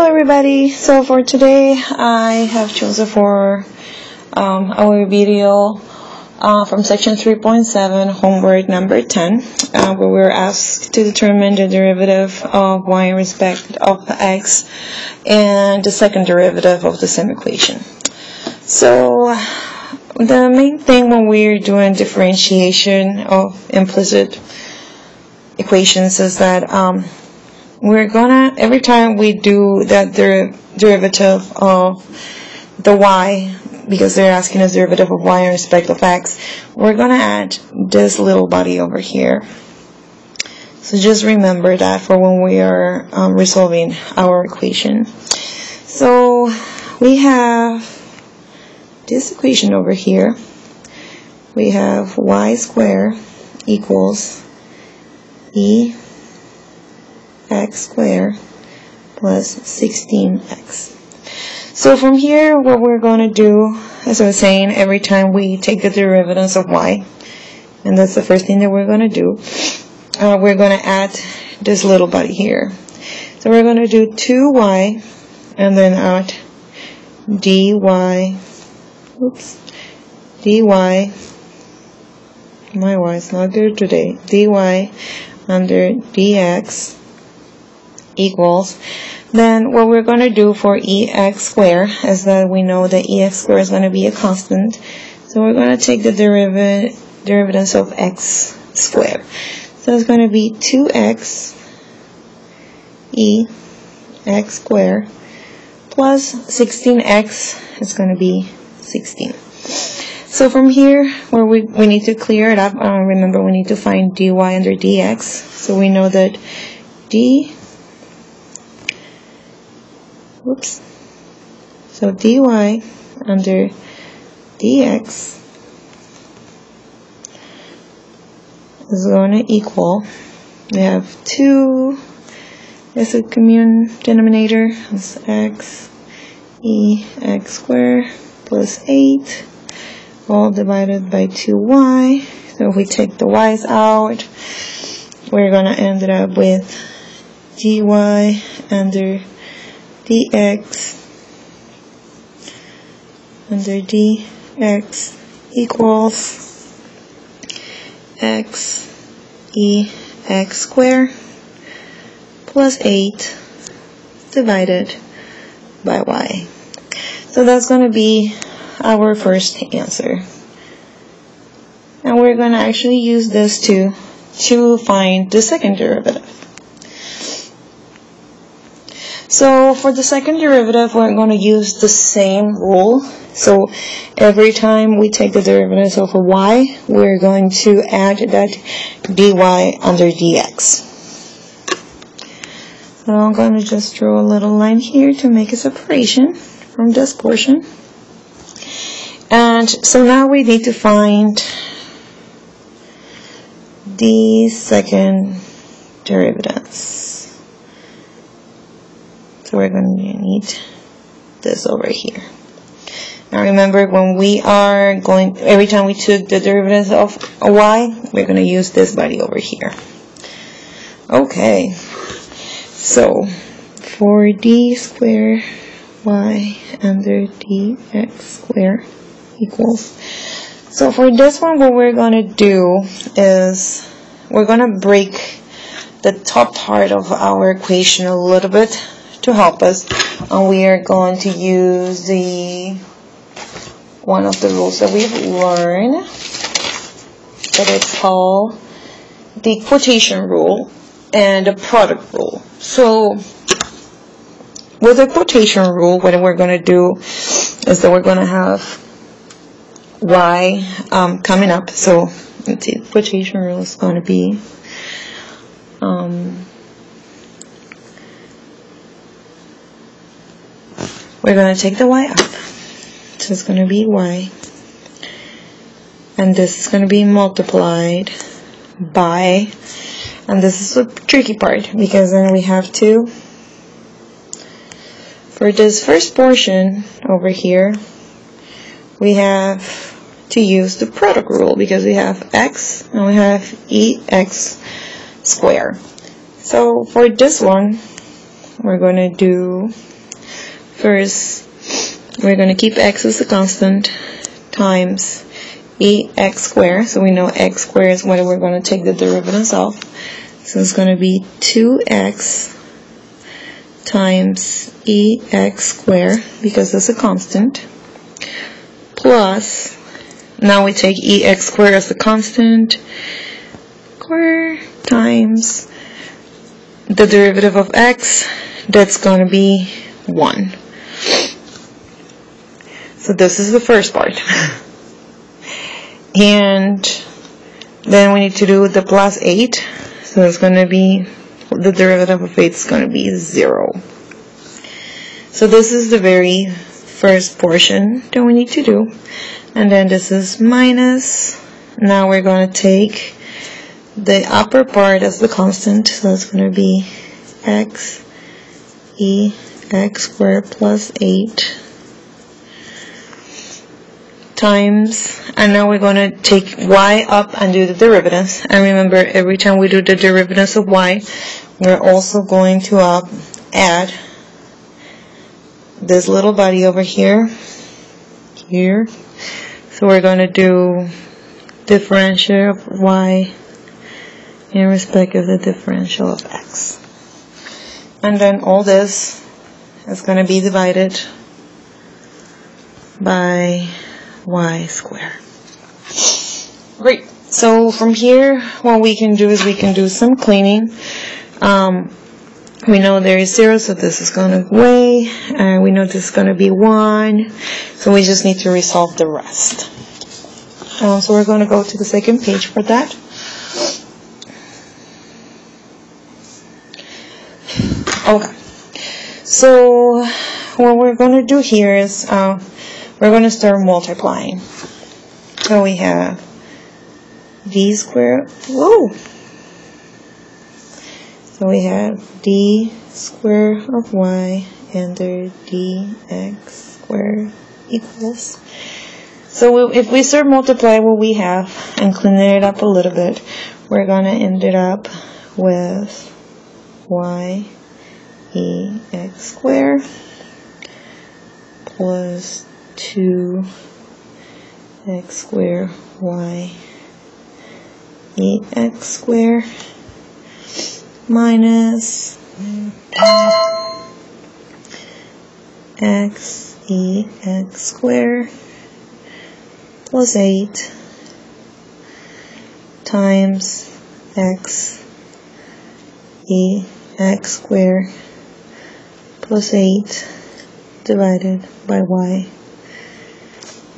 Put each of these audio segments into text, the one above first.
Hello everybody, so for today I have chosen for our video from section 3.7 homework number 10 where we were asked to determine the derivative of y in respect of x and the second derivative of the same equation. So the main thing when we're doing differentiation of implicit equations is that we're gonna, every time we do that derivative of the y, because they're asking us derivative of y in respect of x, we're gonna add this little body over here. So just remember that for when we are resolving our equation. So we have this equation over here. We have y squared equals x squared plus 16x. So from here, what we're going to do, as I was saying, every time we take the derivatives of y, and that's the first thing that we're going to do, we're going to add this little body here. So we're going to do 2y and then add dy, my y is not there today, dy under dx equals, then what we're going to do for ex squared is that we know that ex squared is going to be a constant, so we're going to take the derivatives of x squared. So it's going to be 2x x squared plus 16x is going to be 16. So from here, where we need to clear it up, remember we need to find dy under dx, so we know that so dy under dx is going to equal, we have 2 as a common denominator, it's x squared plus 8 all divided by 2y. So if we take the y's out, we're going to end up with dy under dx equals x squared plus 8 divided by y. So that's going to be our first answer. And we're going to actually use this to find the second derivative. So for the second derivative, we're going to use the same rule. So every time we take the derivatives of a y, we're going to add that dy under dx. So I'm going to just draw a little line here to make a separation from this portion. And so now we need to find the second derivatives. So we're going to need this over here. Now remember, when we are going, every time we took the derivatives of a y, we're going to use this body over here. Okay, so for d squared y under dx squared equals, so for this one, what we're going to do is we're going to break the top part of our equation a little bit to help us, and we are going to use one of the rules that we've learned, that it's called the quotation rule and the product rule. So with the quotation rule, what we're going to do is that we're going to have y coming up. So let's see, the quotation rule is going to be we're going to take the y up, so it's going to be y, and this is going to be multiplied by, and this is the tricky part, because then we have to, for this first portion over here, we have to use the product rule, because we have x and we have ex squared. So for this one, we're going to do, first, we're going to keep x as a constant times ax squared. So we know x squared is what we're going to take the derivatives of. So it's going to be 2x times ax squared, because it's a constant, plus, now we take ax squared as a constant, square times the derivative of x, that's going to be 1. So this is the first part. And then we need to do the plus 8. So it's going to be, the derivative of 8 is going to be 0. So this is the very first portion that we need to do. And then this is minus. Now we're going to take the upper part as the constant. So it's going to be x squared plus 8 times, and now we're going to take y up and do the derivatives. And remember, every time we do the derivatives of y, we're also going to add this little body over here. So we're going to do differential of y in respect of the differential of x. And then all this is going to be divided by y squared. Great. So from here, what we can do is we can do some cleaning. We know there is 0, so this is going to go away. And we know this is going to be 1. So we just need to resolve the rest. So we're going to go to the second page for that. Okay. So what we're going to do here is we're going to start multiplying. So we have d squared. Whoa! So we have d squared of y under dx squared equals. So if we start multiply what we have and clean it up a little bit, we're going to end it up with y ax squared plus 2x squared y ax squared minus x ax squared plus 8 times x ax squared plus 8 divided by y.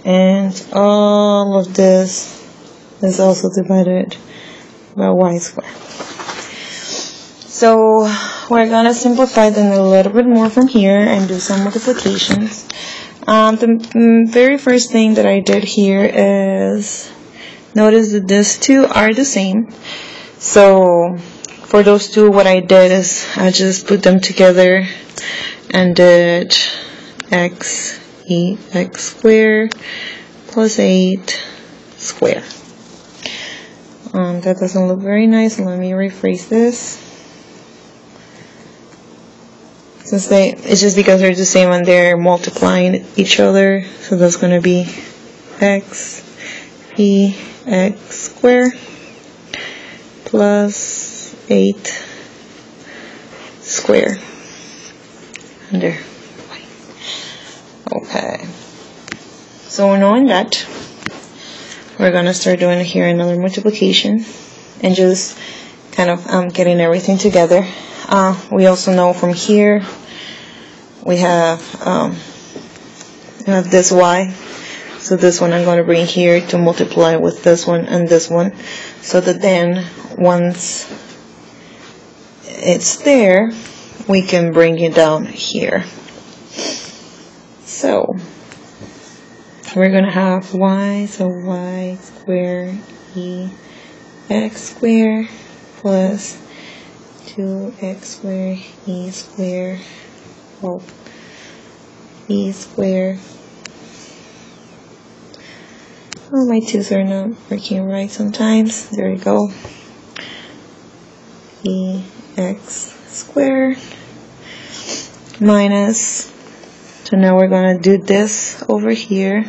And all of this is also divided by y squared. So we're going to simplify them a little bit more from here and do some multiplications. The very first thing that I did here is notice that these two are the same. So for those two, what I did is I just put them together and did x squared plus 8 squared. That doesn't look very nice. Let me rephrase this. Since it's just because they're the same and they're multiplying each other, so that's going to be x squared plus 8 squared under y. Okay. So knowing that, we're going to start doing here another multiplication and just kind of getting everything together. We also know from here we have this y. So this one I'm going to bring here to multiply with this one and this one, so that then once it's there, we can bring it down here. So we're going to have y, so y squared x squared plus 2x squared e squared, well, e squared. Oh, my 2's are not working right sometimes. There we go. Ex squared minus, so now we're going to do this over here.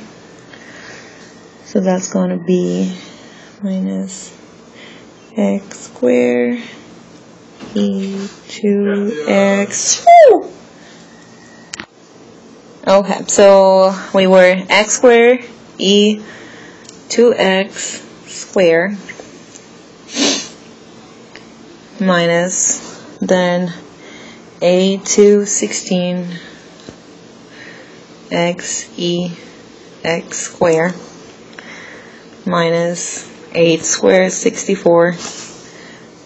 So that's going to be minus x squared e2x. Woo! Okay, so we were x squared e2x squared minus then a2 16x ex squared minus 8 squared 64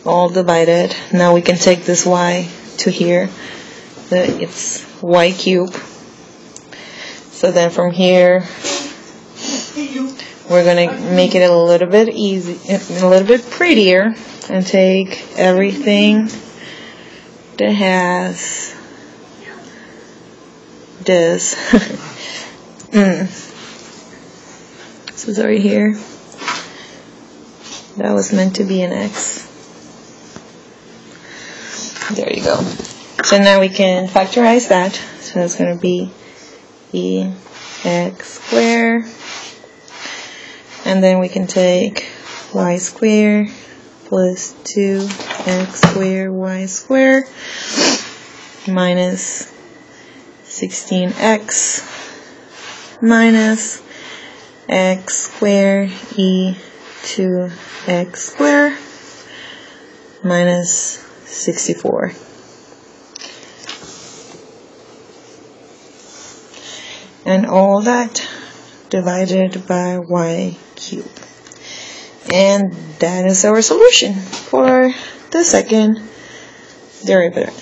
all divided. Now we can take this y to here, it's y cubed. So then from here we're gonna make it a little bit easy, a little bit prettier, and take everything that has this. This is right here. That was meant to be an x. There you go. So now we can factorize that. So it's going to be ex squared. And then we can take y squared plus 2x squared y squared minus 16x minus x squared e2x squared minus 64. And all that divided by y cubed. And that is our solution for the second derivative.